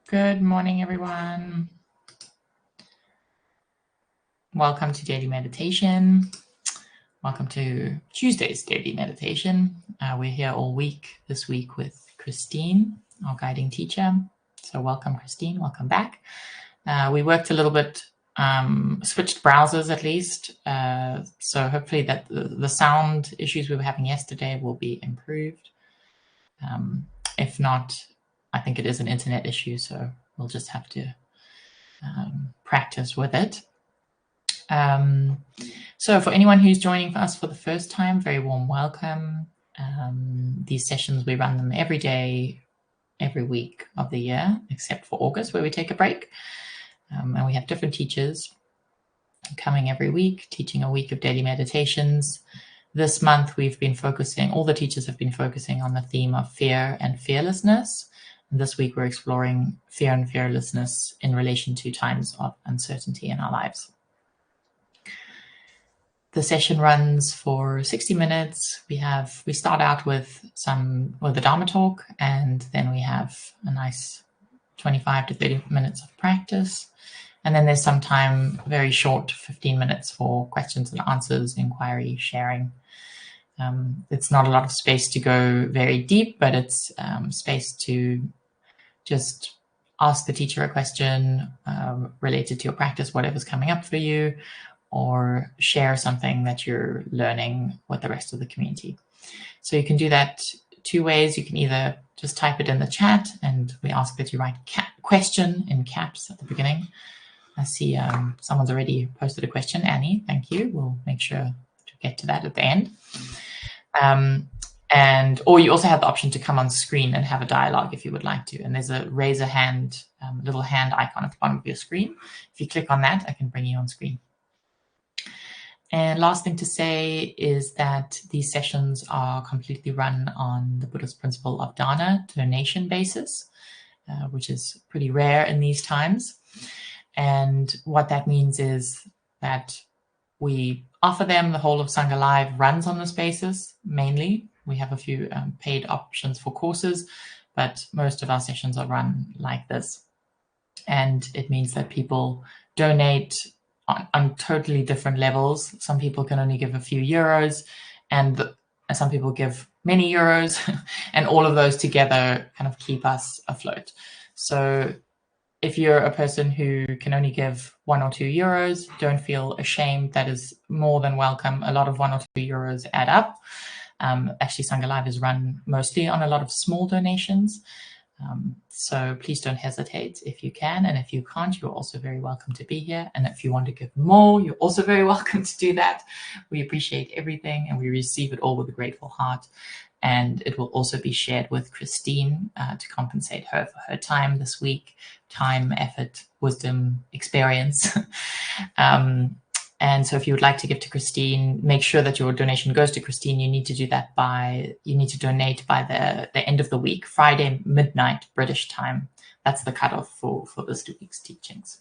Good morning, everyone. Welcome to Daily Meditation. Welcome to Tuesday's Daily Meditation. We're here all week this week with Christine, our guiding teacher. So welcome, Christine. Welcome back. We worked a little bit, switched browsers at least. So hopefully that the sound issues we were having yesterday will be improved. If not, I think it is an internet issue, so we'll just have to practice with it. So for anyone who's joining us for the first time, very warm welcome. These sessions, we run them every day, every week of the year, except for August, where we take a break. And we have different teachers coming every week, teaching a week of daily meditations. This month, we've been focusing, all the teachers have been focusing on the theme of fear and fearlessness. And this week, we're exploring fear and fearlessness in relation to times of uncertainty in our lives. The session runs for 60 minutes. We start out with the Dharma talk, and then we have a nice 25 to 30 minutes of practice. And then there's some time, very short, 15 minutes for questions and answers, inquiry, sharing. It's not a lot of space to go very deep, but it's space to just ask the teacher a question related to your practice, whatever's coming up for you, or share something that you're learning with the rest of the community. So you can do that two ways. You can either just type it in the chat, and we ask that you write question in caps at the beginning. I see someone's already posted a question. Annie, thank you. We'll make sure to get to that at the end. Or you also have the option to come on screen and have a dialogue if you would like to. And there's a raise a hand, little hand icon at the bottom of your screen. If you click on that, I can bring you on screen. And last thing to say is that these sessions are completely run on the Buddhist principle of dana, donation basis, which is pretty rare in these times. And what that means is that we offer them. The whole of Sangha Live runs on this basis, mainly. We have a few paid options for courses, but most of our sessions are run like this. And it means that people donate on totally different levels. Some people can only give a few euros, and some people give many euros, and all of those together kind of keep us afloat. So if you're a person who can only give 1 or 2 euros, don't feel ashamed. That is more than welcome. A lot of 1 or 2 euros add up. Actually, Sangha Live is run mostly on a lot of small donations. So please don't hesitate if you can. And if you can't, you're also very welcome to be here. And if you want to give more, you're also very welcome to do that. We appreciate everything, and we receive it all with a grateful heart. And it will also be shared with Christine to compensate her for her time this week, time, effort, wisdom, experience. And so if you would like to give to Christine, make sure that your donation goes to Christine. You need to do that you need to donate by the end of the week, Friday, midnight, British time. That's the cutoff for this week's teachings.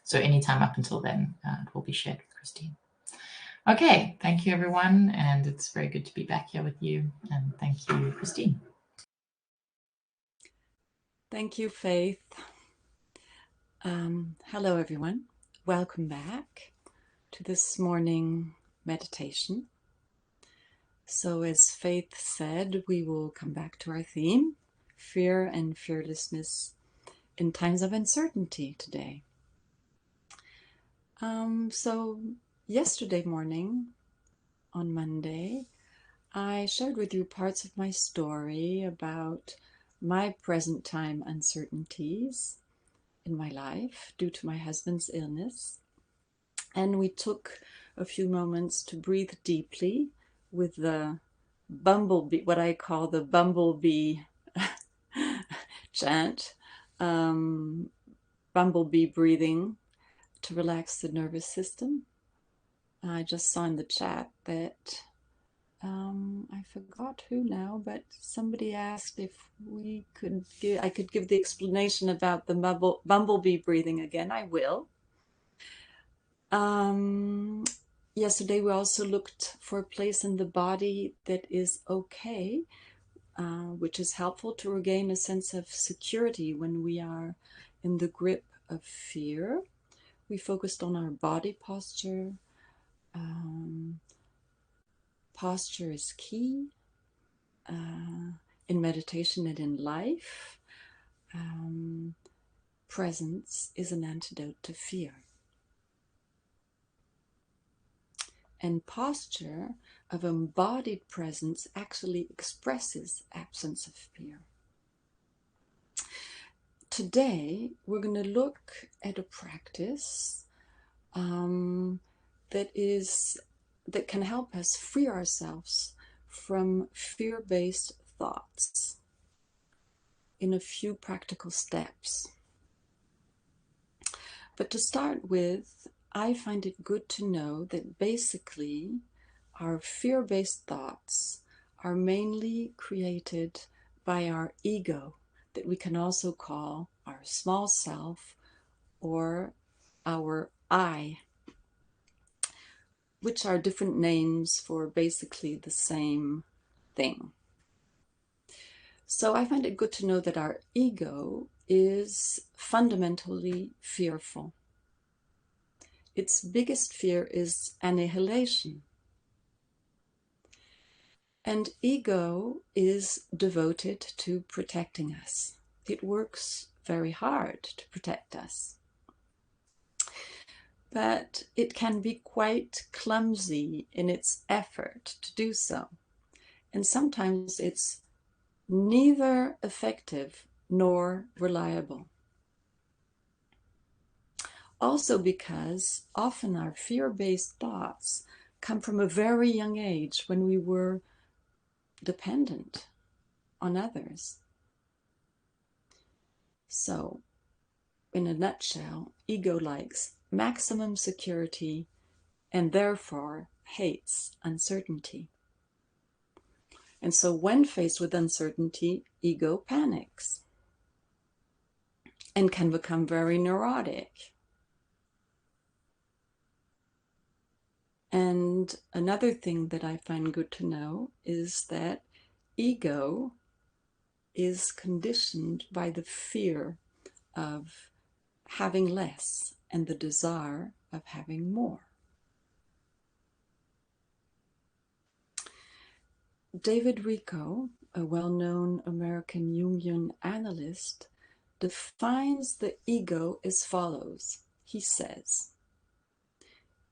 So anytime up until then, it will be shared with Christine. Okay, thank you, everyone. And it's very good to be back here with you. And thank you, Christine. Thank you, Faith. Hello, everyone. Welcome back to this morning meditation. So as Faith said, we will come back to our theme, fear and fearlessness in times of uncertainty today. So yesterday morning, on Monday, I shared with you parts of my story about my present time uncertainties in my life due to my husband's illness. And we took a few moments to breathe deeply with the bumblebee, what I call the bumblebee chant, bumblebee breathing to relax the nervous system. I just saw in the chat that I forgot who now, but somebody asked if I could give the explanation about the bumblebee breathing again. I will. Yesterday we also looked for a place in the body that is okay which is helpful to regain a sense of security when we are in the grip of fear. We focused on our body posture. Posture is key in meditation and in life. Presence is an antidote to fear. And posture of embodied presence actually expresses absence of fear. Today, we're going to look at a practice that can help us free ourselves from fear-based thoughts in a few practical steps. But to start with, I find it good to know that basically our fear-based thoughts are mainly created by our ego, that we can also call our small self or our I, which are different names for basically the same thing. So I find it good to know that our ego is fundamentally fearful. Its biggest fear is annihilation. And ego is devoted to protecting us. It works very hard to protect us. But it can be quite clumsy in its effort to do so. And sometimes it's neither effective nor reliable. Also because often our fear-based thoughts come from a very young age when we were dependent on others. So, in a nutshell, ego likes maximum security and therefore hates uncertainty. And so when faced with uncertainty, ego panics and can become very neurotic. And another thing that I find good to know is that ego is conditioned by the fear of having less and the desire of having more. David Rico, a well-known American Jungian analyst, defines the ego as follows. He says,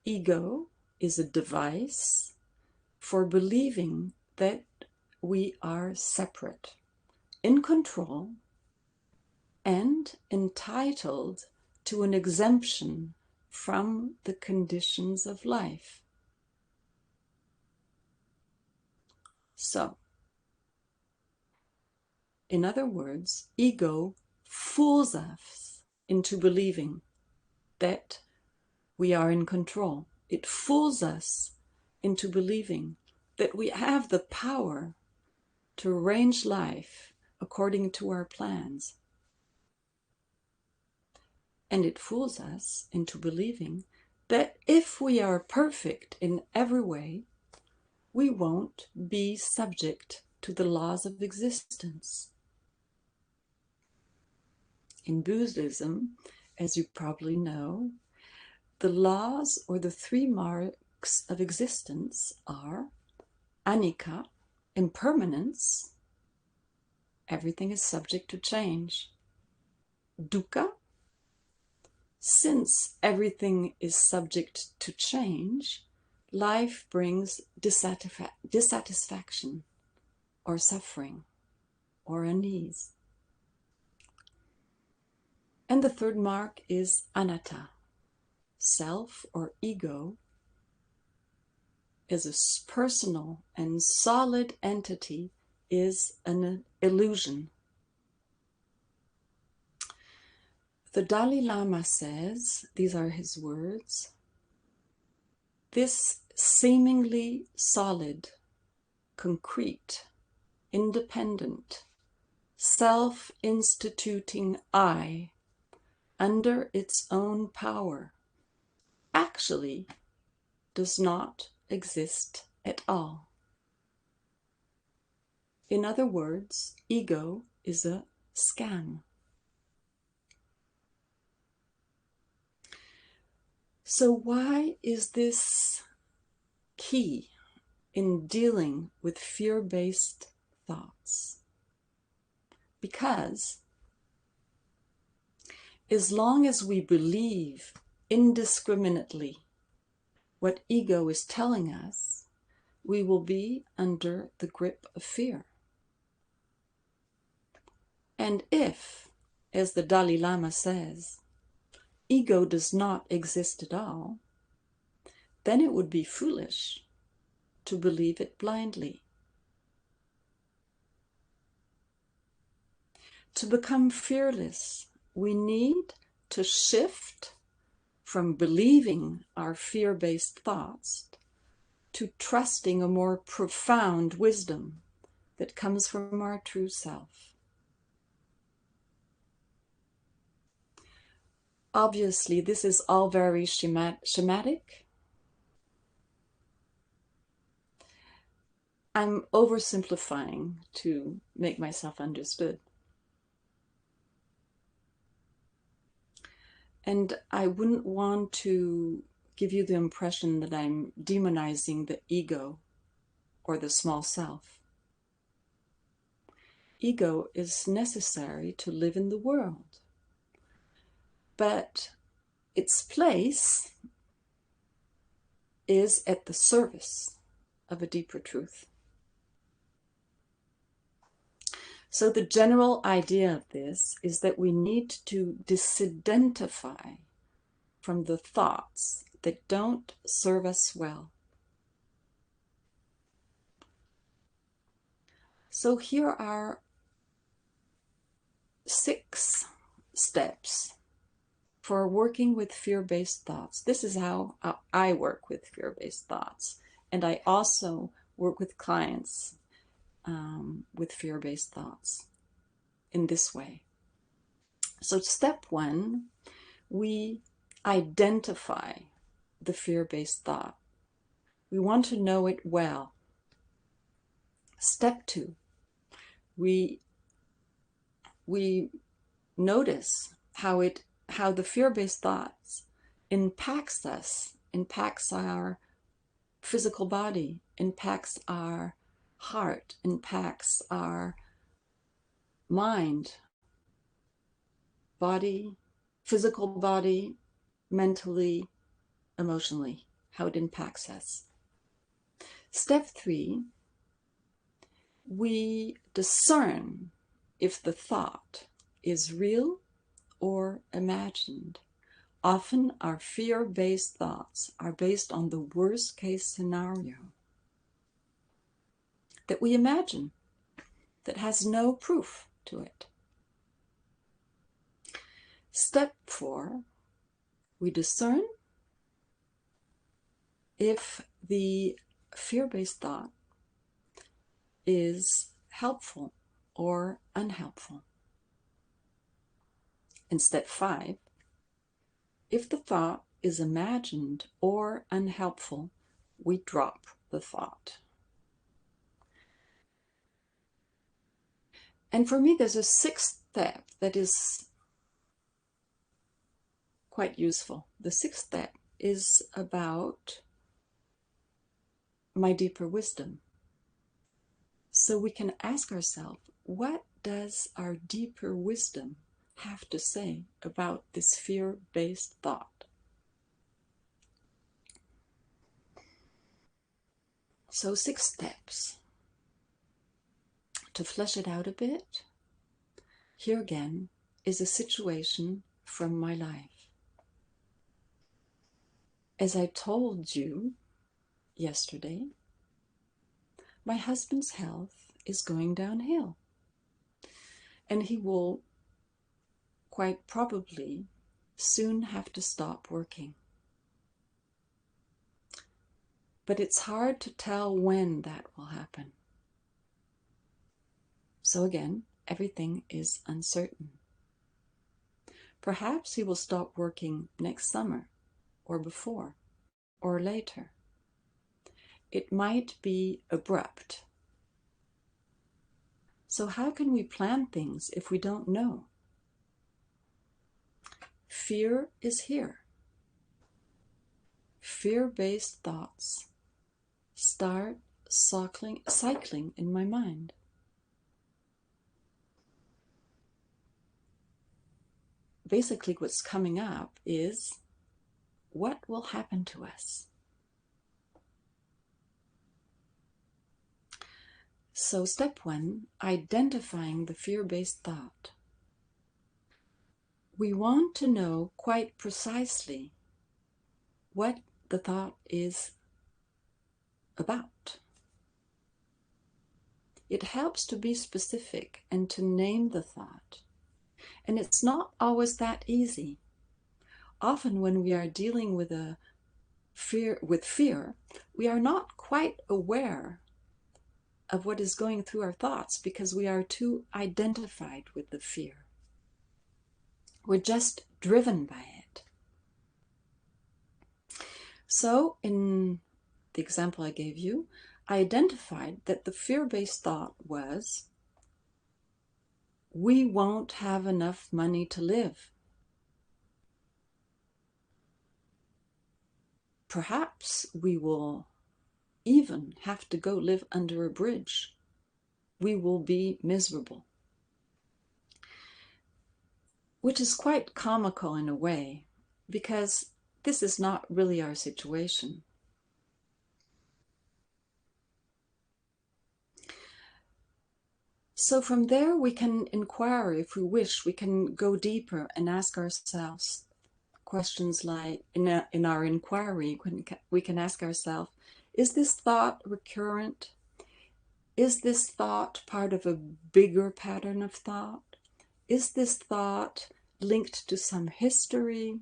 ego is a device for believing that we are separate, in control, and entitled to an exemption from the conditions of life. So, in other words, ego fools us into believing that we are in control. It fools us into believing that we have the power to arrange life according to our plans. And it fools us into believing that if we are perfect in every way, we won't be subject to the laws of existence. In Buddhism, as you probably know, the laws or the three marks of existence are anicca, impermanence, everything is subject to change. Dukkha, since everything is subject to change, life brings dissatisfaction or suffering or unease. And the third mark is anatta. Self or ego is a personal and solid entity, is an illusion. The Dalai Lama says, these are his words, this seemingly solid, concrete, independent, self-instituting I, under its own power, actually does not exist at all. In other words, ego is a scam. So why is this key in dealing with fear-based thoughts? Because as long as we believe indiscriminately what ego is telling us, we will be under the grip of fear. And if, as the Dalai Lama says, ego does not exist at all, then it would be foolish to believe it blindly. To become fearless, we need to shift from believing our fear-based thoughts to trusting a more profound wisdom that comes from our true self. Obviously, this is all very schematic. I'm oversimplifying to make myself understood. And I wouldn't want to give you the impression that I'm demonizing the ego or the small self. Ego is necessary to live in the world, but its place is at the service of a deeper truth. So the general idea of this is that we need to disidentify from the thoughts that don't serve us well. So here are 6 steps for working with fear-based thoughts. This is how I work with fear-based thoughts. And I also work with clients with fear-based thoughts in this way. So step 1, we identify the fear-based thought. We want to know it well. Step 2, we notice how the fear-based thoughts impacts us, impacts our physical body, impacts our heart, impacts our mind, body, physical body, mentally, emotionally, how it impacts us. Step 3, we discern if the thought is real or imagined. Often our fear-based thoughts are based on the worst-case scenario that we imagine that has no proof to it. Step 4, we discern if the fear-based thought is helpful or unhelpful. And step 5, if the thought is imagined or unhelpful, we drop the thought. And for me, there's a 6th step that is quite useful. The 6th step is about my deeper wisdom. So we can ask ourselves, what does our deeper wisdom have to say about this fear-based thought? So 6 steps. To flesh it out a bit, here again is a situation from my life. As I told you yesterday, my husband's health is going downhill, and he will quite probably soon have to stop working. But it's hard to tell when that will happen. So again, everything is uncertain. Perhaps he will stop working next summer, or before, or later. It might be abrupt. So how can we plan things if we don't know? Fear is here. Fear-based thoughts start cycling in my mind. Basically, what's coming up is, what will happen to us? So step one, identifying the fear-based thought. We want to know quite precisely what the thought is about. It helps to be specific and to name the thought. And it's not always that easy. Often when we are dealing with fear, we are not quite aware of what is going through our thoughts because we are too identified with the fear. We're just driven by it. So in the example I gave you, I identified that the fear-based thought was, we won't have enough money to live. Perhaps we will even have to go live under a bridge. We will be miserable. Which is quite comical in a way, because this is not really our situation. So from there we can inquire, if we wish, we can go deeper and ask ourselves questions like, in our inquiry, we can ask ourselves, is this thought recurrent? Is this thought part of a bigger pattern of thought? Is this thought linked to some history?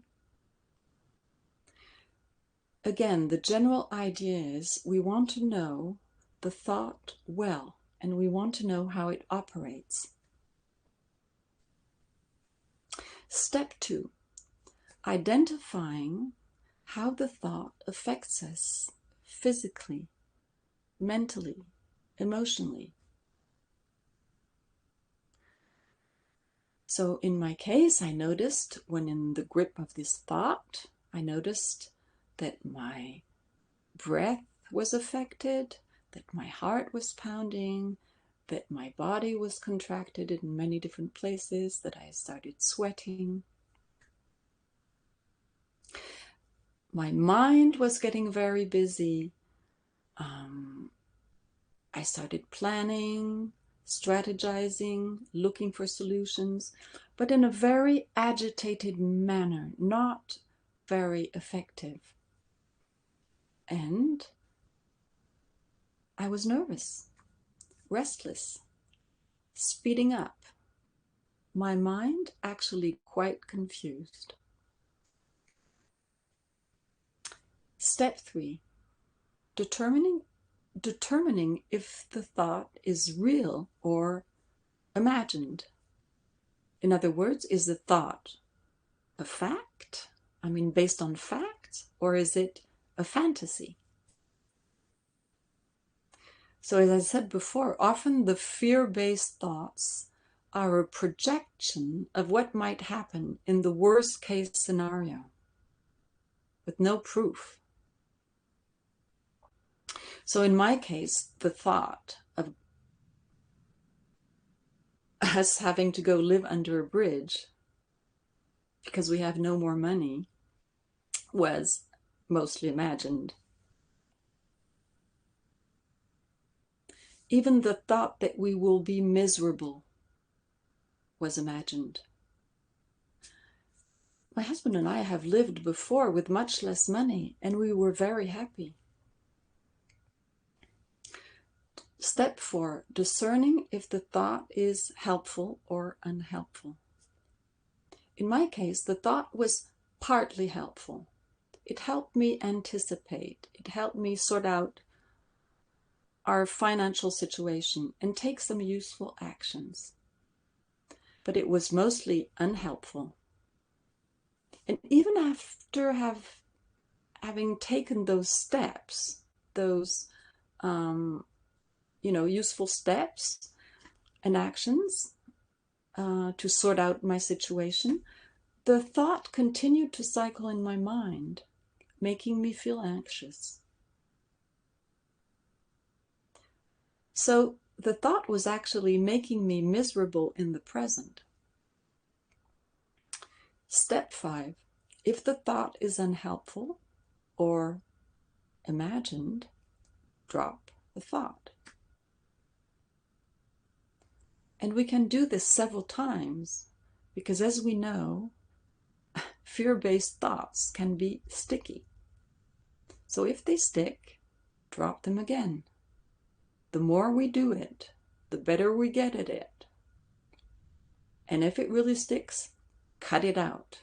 Again, the general idea is we want to know the thought well, and we want to know how it operates. Step 2, identifying how the thought affects us physically, mentally, emotionally. So in my case, I noticed when in the grip of this thought, I noticed that my breath was affected, that my heart was pounding, that my body was contracted in many different places, that I started sweating. My mind was getting very busy. I started planning, strategizing, looking for solutions, but in a very agitated manner, not very effective. And I was nervous, restless, speeding up. My mind actually quite confused. Step 3, determining if the thought is real or imagined. In other words, is the thought a fact? I mean, based on facts, or is it a fantasy? So as I said before, often the fear-based thoughts are a projection of what might happen in the worst case scenario, with no proof. So in my case, the thought of us having to go live under a bridge because we have no more money was mostly imagined. Even the thought that we will be miserable was imagined. My husband and I have lived before with much less money, and we were very happy. Step 4, discerning if the thought is helpful or unhelpful. In my case, the thought was partly helpful. It helped me anticipate. It helped me sort out our financial situation and take some useful actions. But it was mostly unhelpful. And even after having taken those steps, those useful steps, and actions to sort out my situation, the thought continued to cycle in my mind, making me feel anxious. So the thought was actually making me miserable in the present. Step 5, if the thought is unhelpful or imagined, drop the thought. And we can do this several times because, as we know, fear-based thoughts can be sticky. So if they stick, drop them again. The more we do it, the better we get at it. And if it really sticks, cut it out.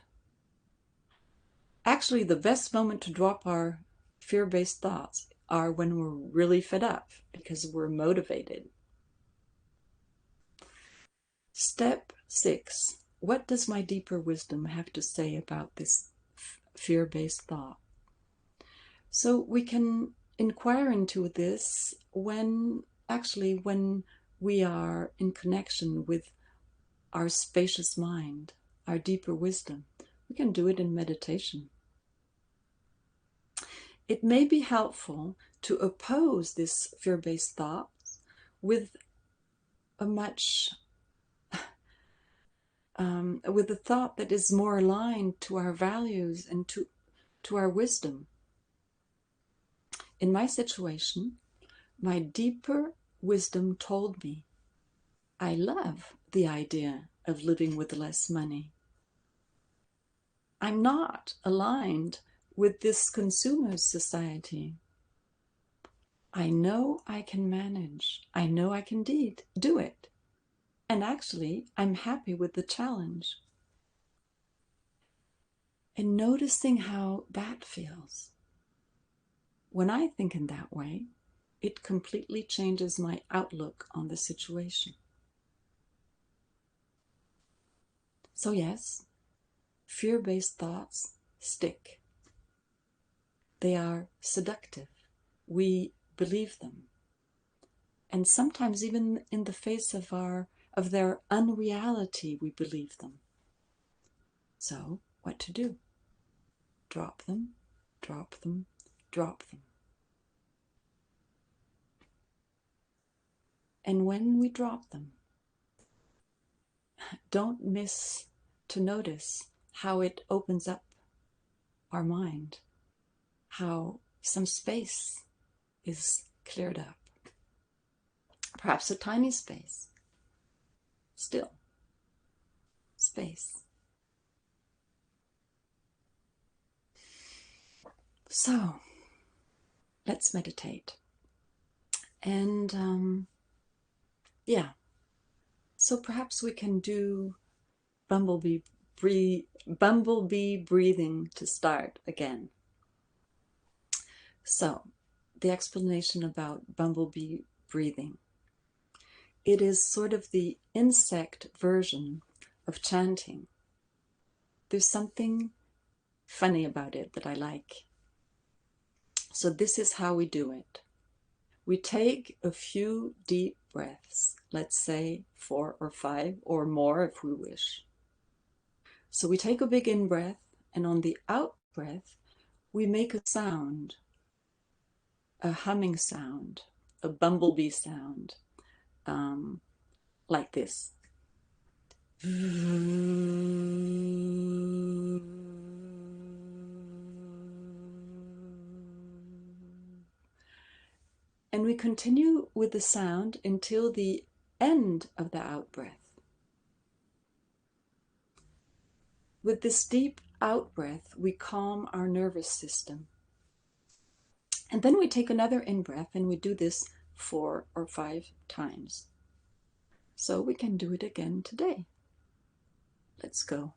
Actually, the best moment to drop our fear-based thoughts are when we're really fed up because we're motivated. Step 6. What does my deeper wisdom have to say about this fear-based thought? So we can inquire into this when we are in connection with our spacious mind, our deeper wisdom. We can do it in meditation. It may be helpful to oppose this fear-based thought with a with a thought that is more aligned to our values and to our wisdom. In my situation, my deeper wisdom told me, I love the idea of living with less money. I'm not aligned with this consumer society. I know I can manage. I know I can do it. And actually, I'm happy with the challenge. And noticing how that feels. When I think in that way, it completely changes my outlook on the situation. So yes, fear-based thoughts stick. They are seductive. We believe them. And sometimes even in the face of their unreality, we believe them. So, what to do? Drop them, drop them, drop them. And when we drop them, don't miss to notice how it opens up our mind, how some space is cleared up. Perhaps a tiny space, still space. So, let's meditate. And yeah, so perhaps we can do bumblebee breathing to start again. So, the explanation about bumblebee breathing. It is sort of the insect version of chanting. There's something funny about it that I like. So this is how we do it. We take a few deep breaths, let's say 4 or 5 or more if we wish. So we take a big in-breath, and on the out-breath, we make a sound, a humming sound, a bumblebee sound, like this. And we continue with the sound until the end of the out-breath. With this deep out-breath, we calm our nervous system. And then we take another in-breath, and we do this 4 or 5 times. So we can do it again today. Let's go.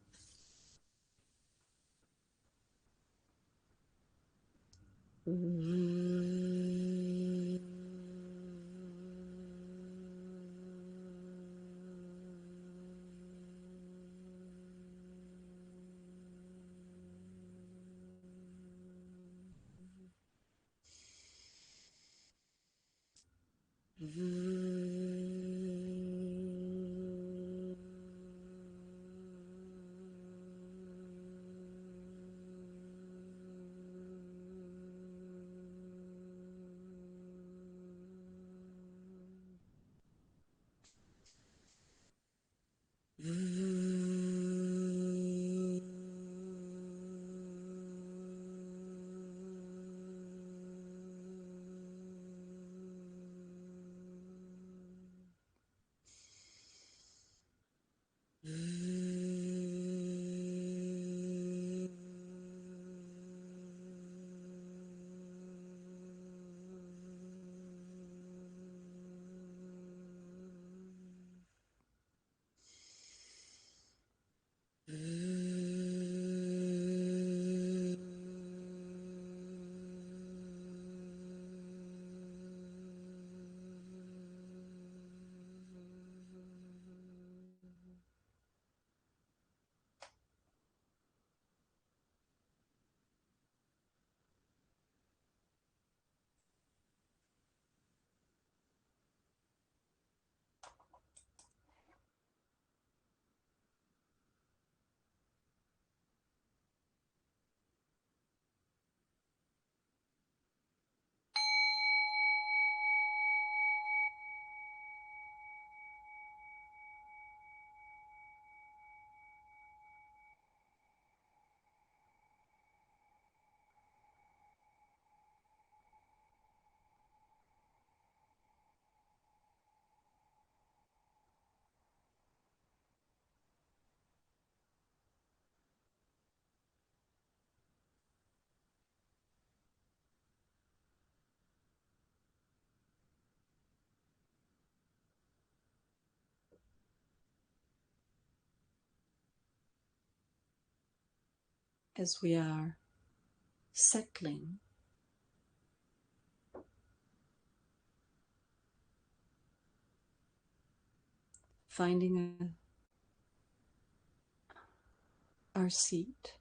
as we are settling, finding our seat,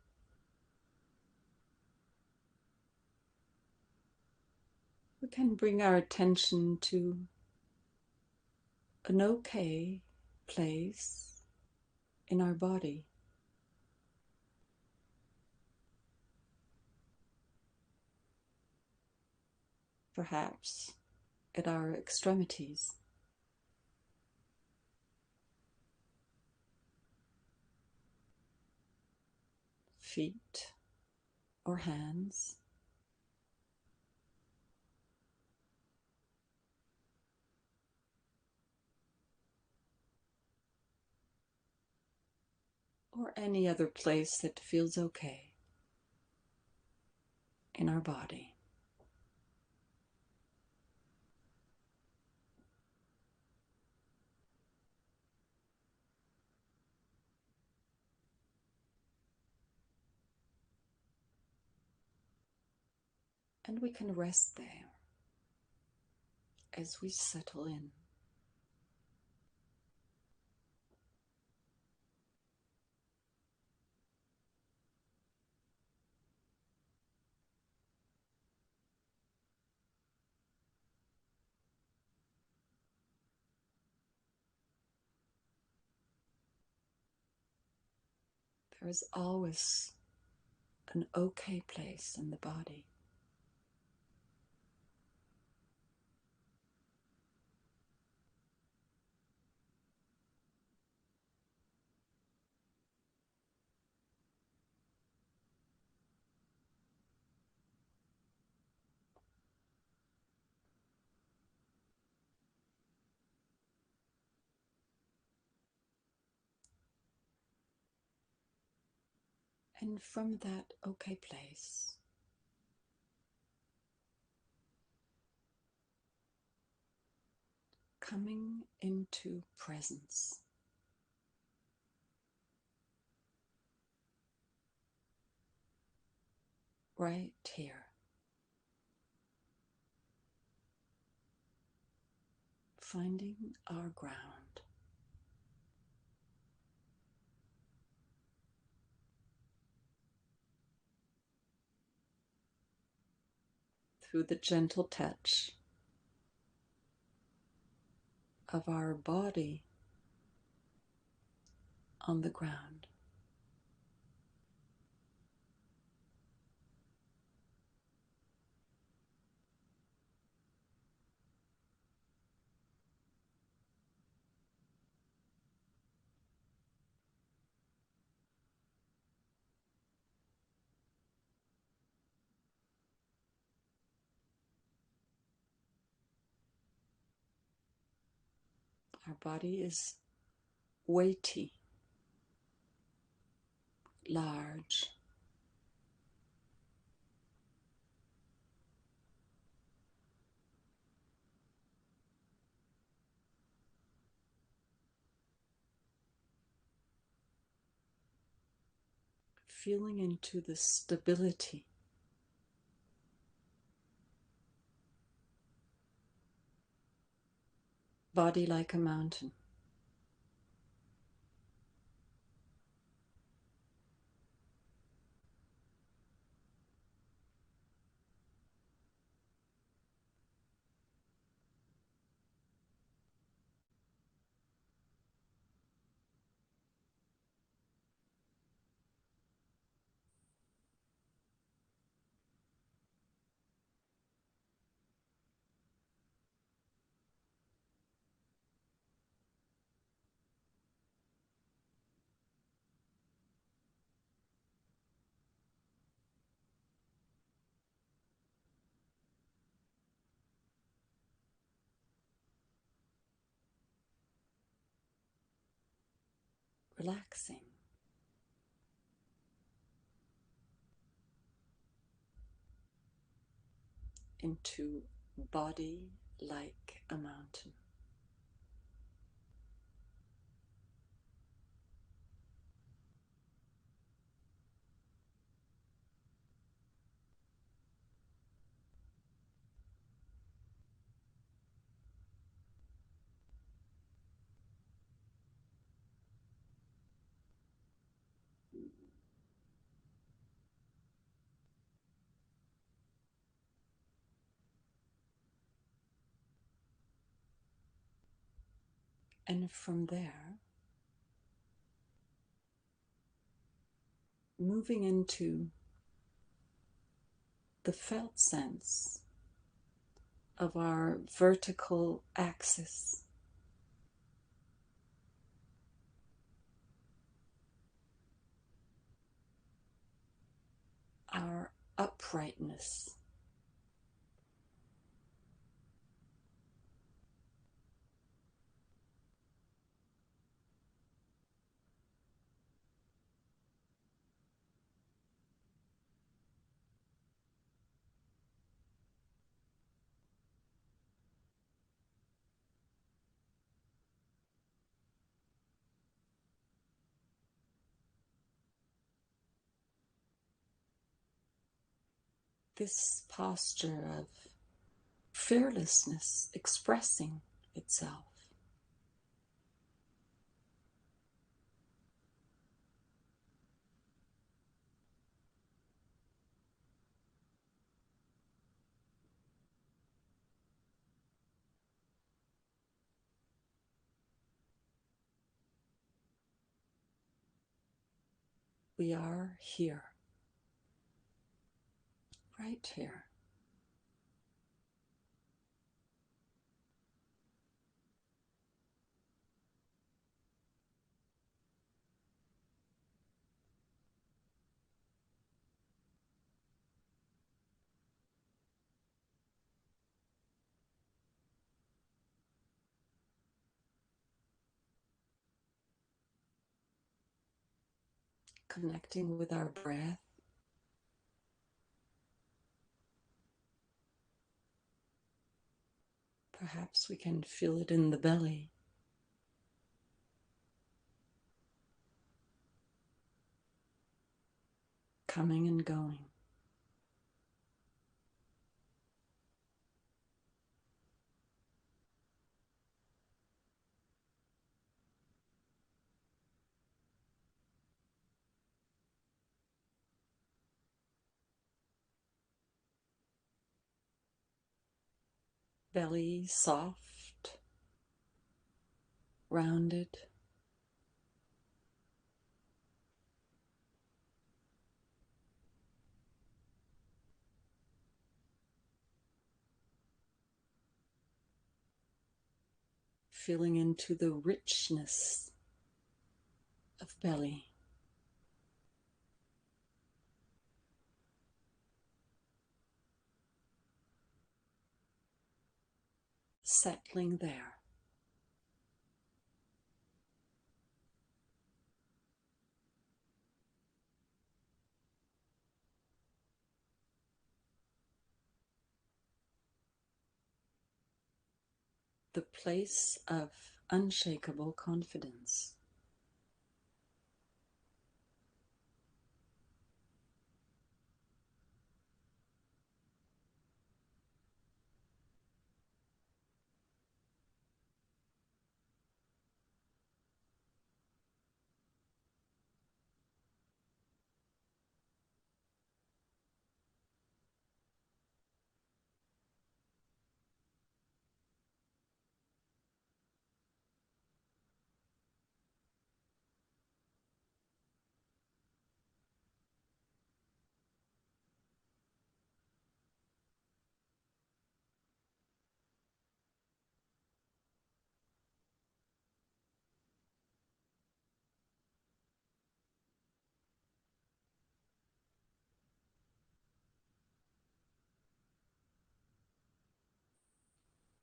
we can bring our attention to an okay place in our body. Perhaps at our extremities, feet or hands, or any other place that feels okay in our body. And we can rest there as we settle in. There is always an okay place in the body. And from that okay place, coming into presence, right here, finding our ground. Through the gentle touch of our body on the ground. Our body is weighty, large, feeling into the stability. Body like a mountain. Relaxing into body like a mountain. And from there, moving into the felt sense of our vertical axis, our uprightness, this posture of fearlessness expressing itself. We are here, right here. Connecting with our breath. Perhaps we can feel it in the belly. Coming and going. Belly soft, rounded. Feeling into the richness of belly. Settling there. The place of unshakable confidence.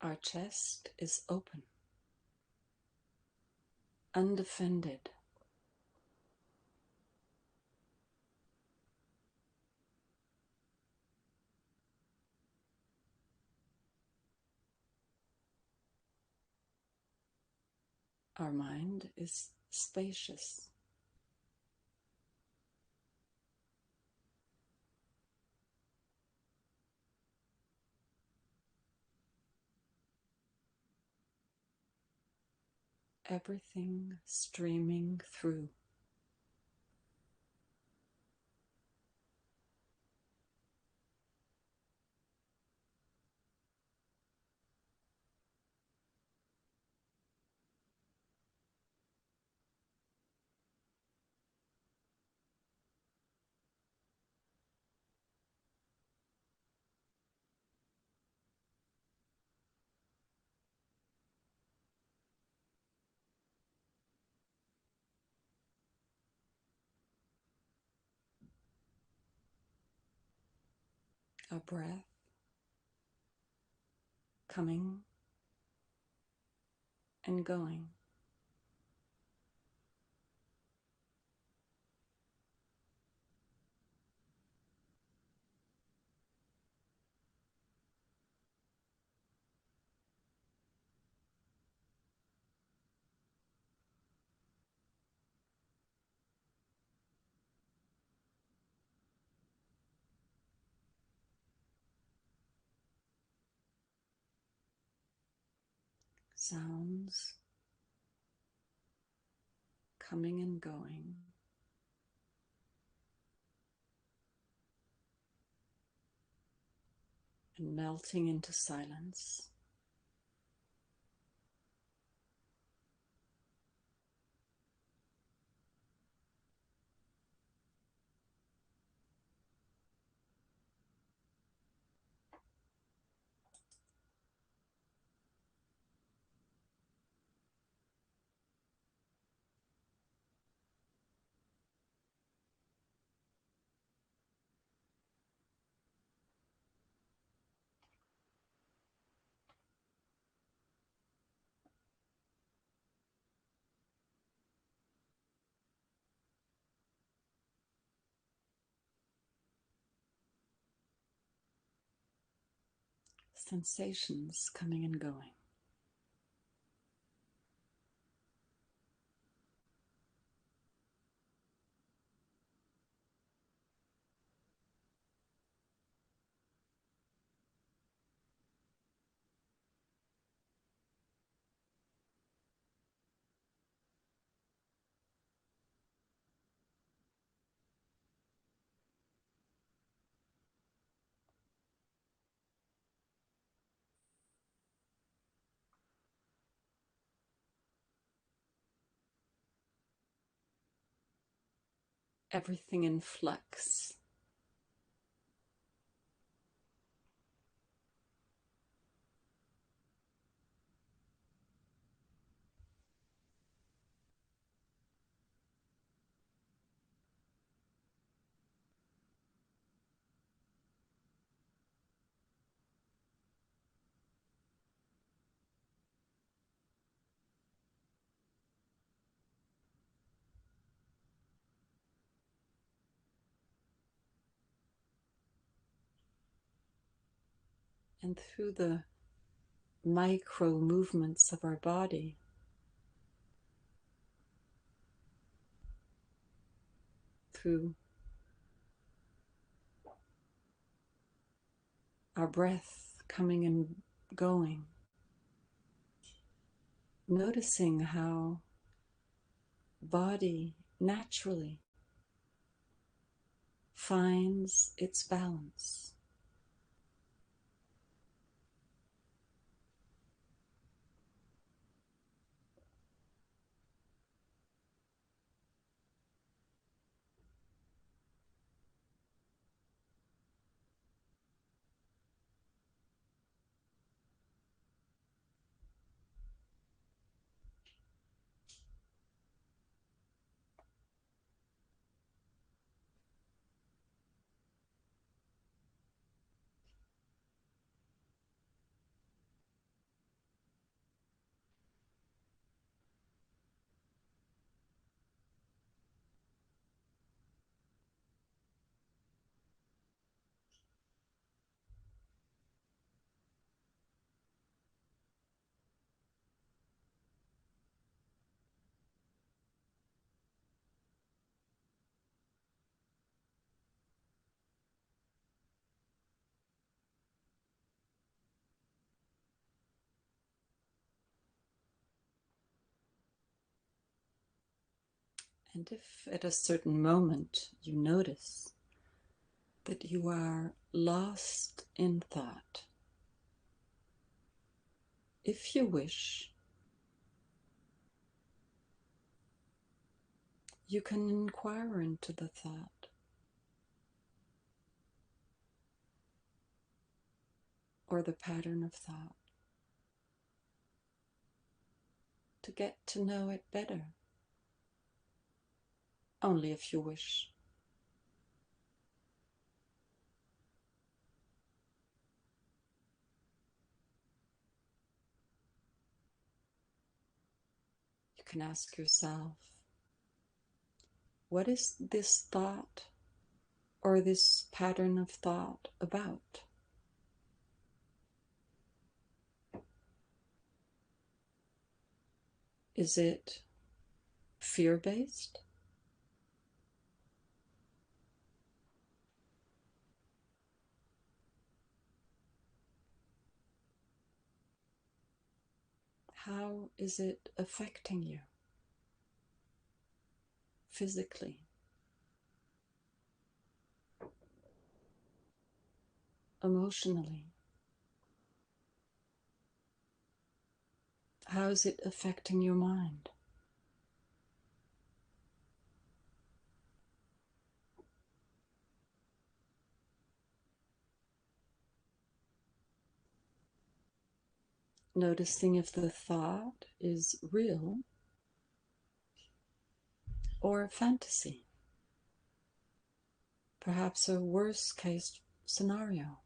Our chest is open, undefended. Our mind is spacious. Everything streaming through. a breath coming and going. Sounds coming and going. And melting into silence. Sensations coming and going. Everything in flux. And through the micro movements of our body, through our breath coming and going, noticing how body naturally finds its balance. And if at a certain moment you notice that you are lost in thought, if you wish, you can inquire into the thought or the pattern of thought to get to know it better, only if you wish. can ask yourself, what is this thought or this pattern of thought about? Is it fear-based? How is it affecting you physically, emotionally? How is it affecting your mind? Noticing if the thought is real or a fantasy, perhaps a worst case scenario.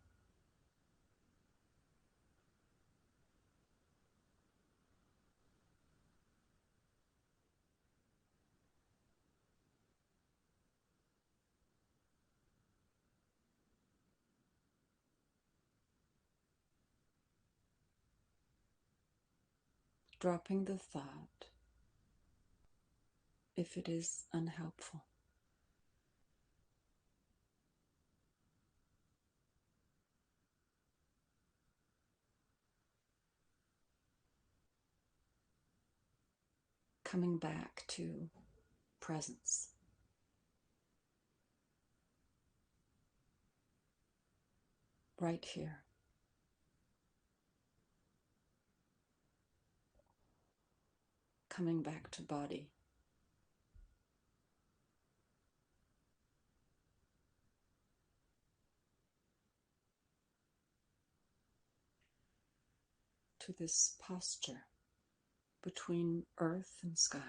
Dropping the thought if it is unhelpful. Coming back to presence. Right here. Coming back to body. To this posture between earth and sky.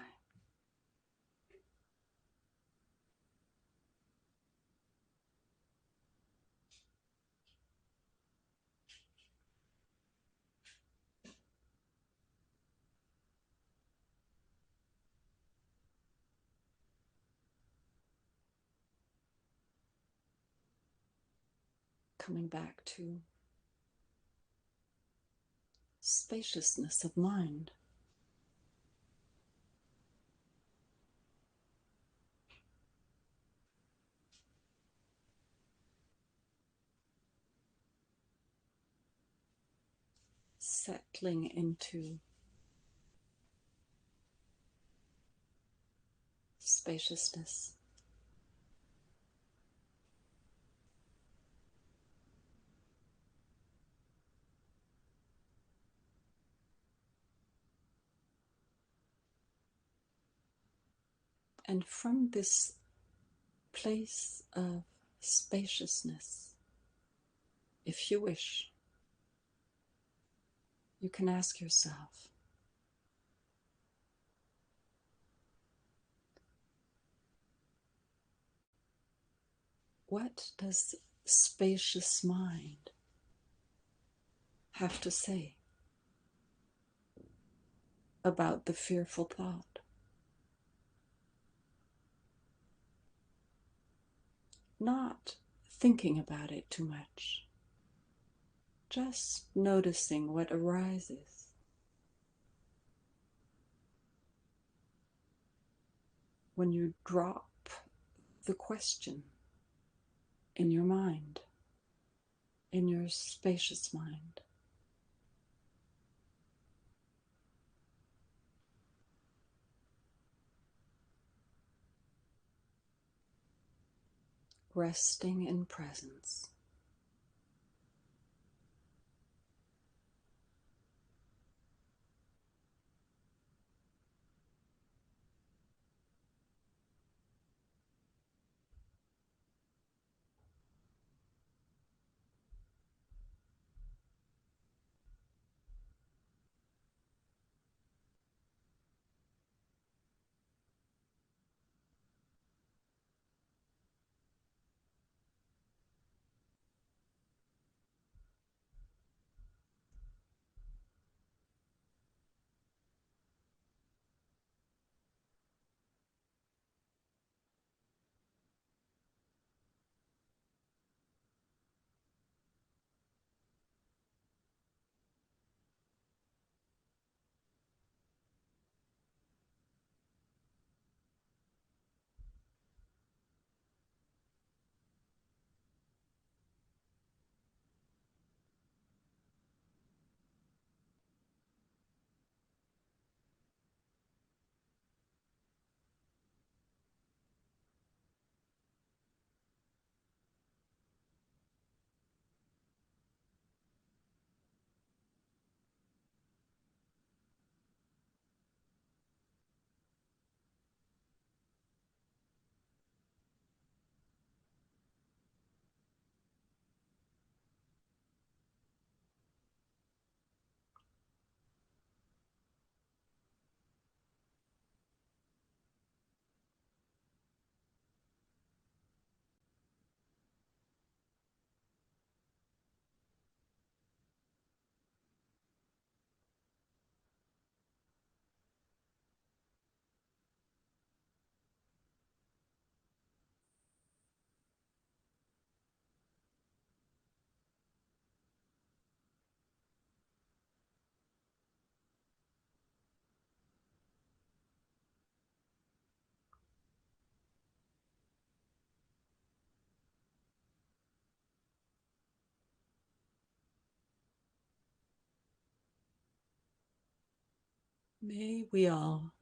Coming back to spaciousness of mind. Settling into spaciousness. And from this place of spaciousness, if you wish, you can ask yourself, what does spacious mind have to say about the fearful thought? Not thinking about it too much, just noticing what arises. When you drop the question in your mind, in your spacious mind. Resting in presence. May we all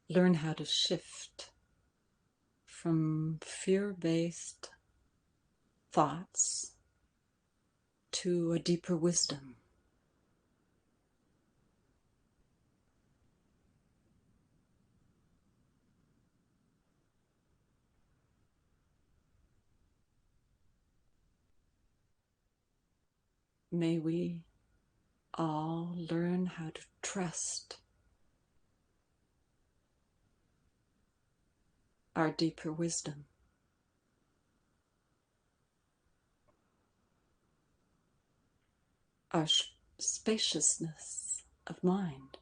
learn how to shift from fear-based thoughts to a deeper wisdom. May we all learn how to trust our deeper wisdom. Our spaciousness of mind.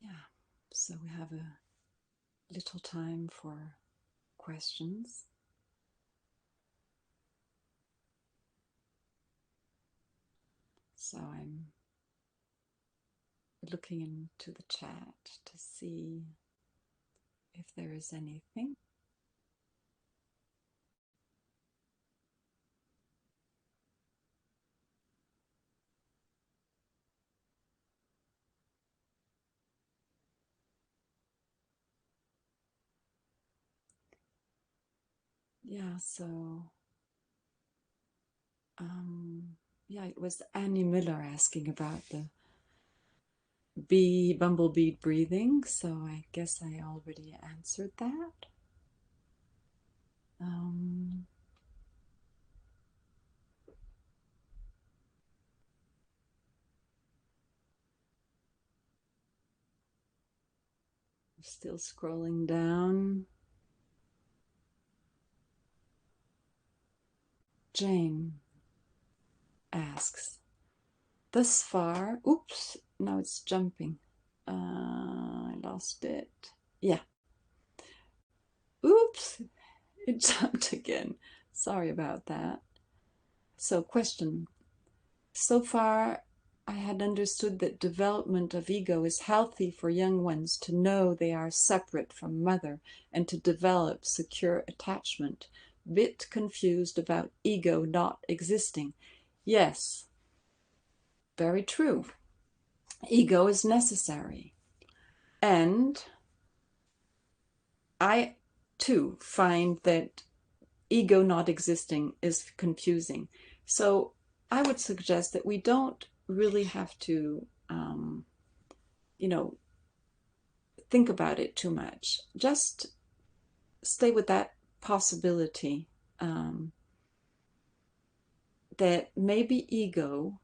Yeah, so we have a little time for questions. So I'm looking into the chat to see if there is anything. Yeah, so yeah, it was Annie Miller asking about the bumblebee breathing, so I guess I already answered that. Um, Still scrolling down. Jane asks, thus far, oops, now it's jumping. I lost it. Yeah. Oops, it jumped again. Sorry about that. So, question. So far, I had understood that development of ego is healthy for young ones to know they are separate from mother and to develop secure attachment. Bit confused about ego not existing. Yes, very true. Ego is necessary. And I too find that ego not existing is confusing. So I would suggest that we don't really have to, you know, think about it too much. Just stay with that possibility that maybe ego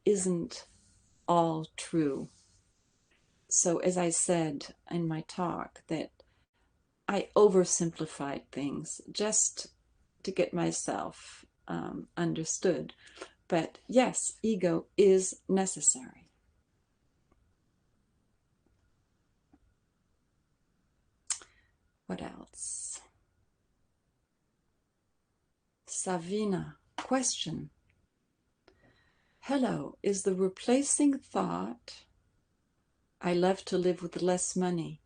isn't all true. So, as I said in my talk, that I oversimplified things just to get myself understood. But yes, ego is necessary. What else? Savina, question. Hello, is the replacing thought, I love to live with less money?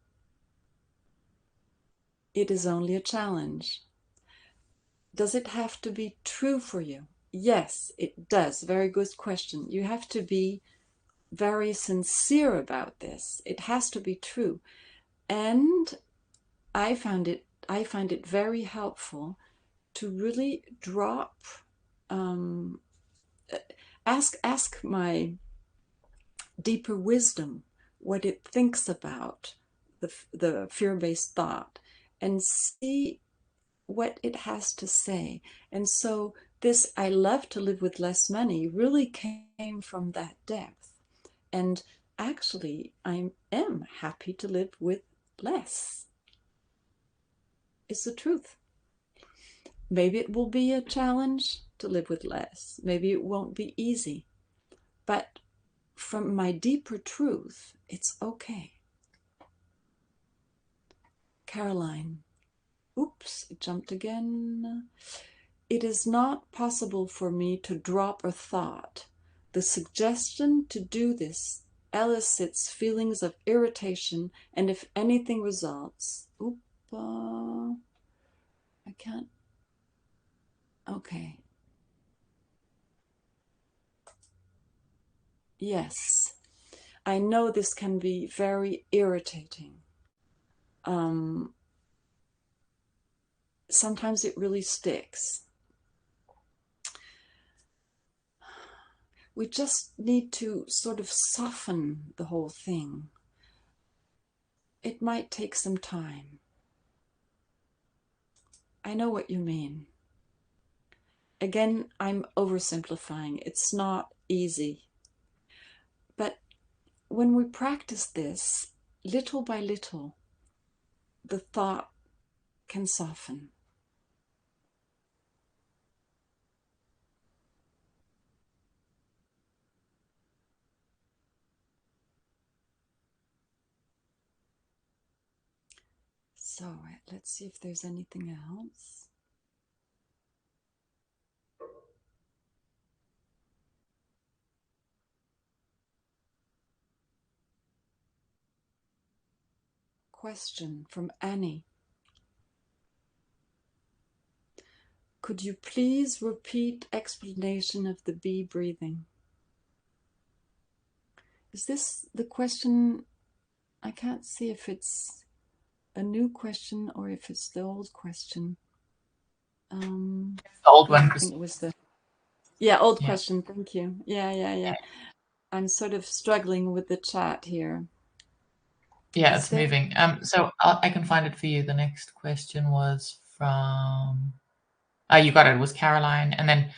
It is only a challenge. Does it have to be true for you? Yes, it does. Very good question. You have to be very sincere about this. It has to be true. And I find it very helpful to really drop, ask my deeper wisdom what it thinks about the fear-based thought, and see what it has to say. And so this "I love to live with less money" really came from that depth. And actually, I am happy to live with less. It's the truth. Maybe it will be a challenge to live with less. Maybe it won't be easy. But from my deeper truth, it's okay. Caroline. Oops, it jumped again. It is not possible for me to drop a thought. The suggestion to do this elicits feelings of irritation, and if anything results, I can't. Okay. Yes, I know this can be very irritating. Sometimes it really sticks. We just need to sort of soften the whole thing. It might take some time. I know what you mean. Again, I'm oversimplifying. It's not easy. But when we practice this, little by little, the thought can soften. So let's see if there's anything else. Question from Annie. Could you please repeat explanation of the bee breathing? Is this the question? I can't see if it's a new question or if it's the old question. The old one. I think it was the old question. Thank you. Yeah. I'm sort of struggling with the chat here. Yeah, it's moving. So I can find it for you. The next question was from. Oh, you got it. It was Caroline, and then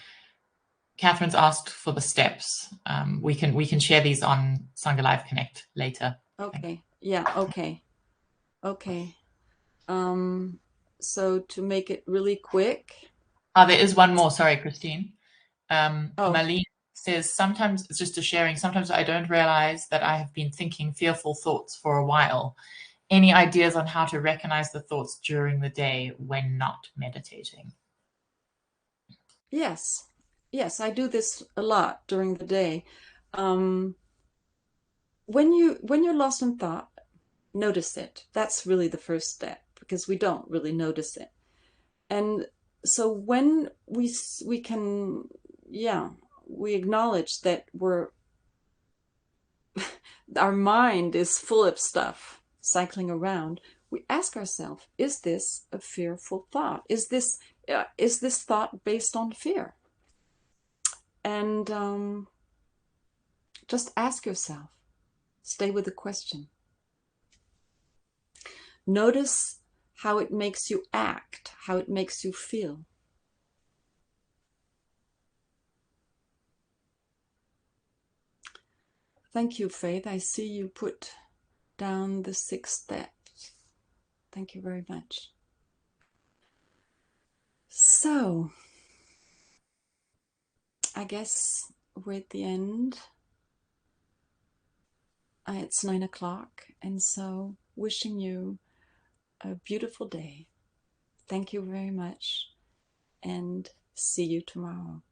Catherine's asked for the steps. We can share these on Sangha Live Connect later. Okay. Yeah. Okay. So to make it really quick. Oh, there is one more. Sorry, Christine. Marlene says, sometimes it's just a sharing. Sometimes I don't realize that I have been thinking fearful thoughts for a while. Any ideas on how to recognize the thoughts during the day when not meditating? Yes, I do this a lot during the day. When you're lost in thought, notice it. That's really the first step, because we don't really notice it. And so when we can, we acknowledge that our mind is full of stuff cycling around. We ask ourselves, is this a fearful thought? Is this thought based on fear? And just ask yourself. Stay with the question. Notice how it makes you act, how it makes you feel. Thank you, Faith. I see you put down the 6 steps. Thank you very much. So, I guess we're at the end. It's 9 o'clock, and so wishing you a beautiful day. Thank you very much, and see you tomorrow.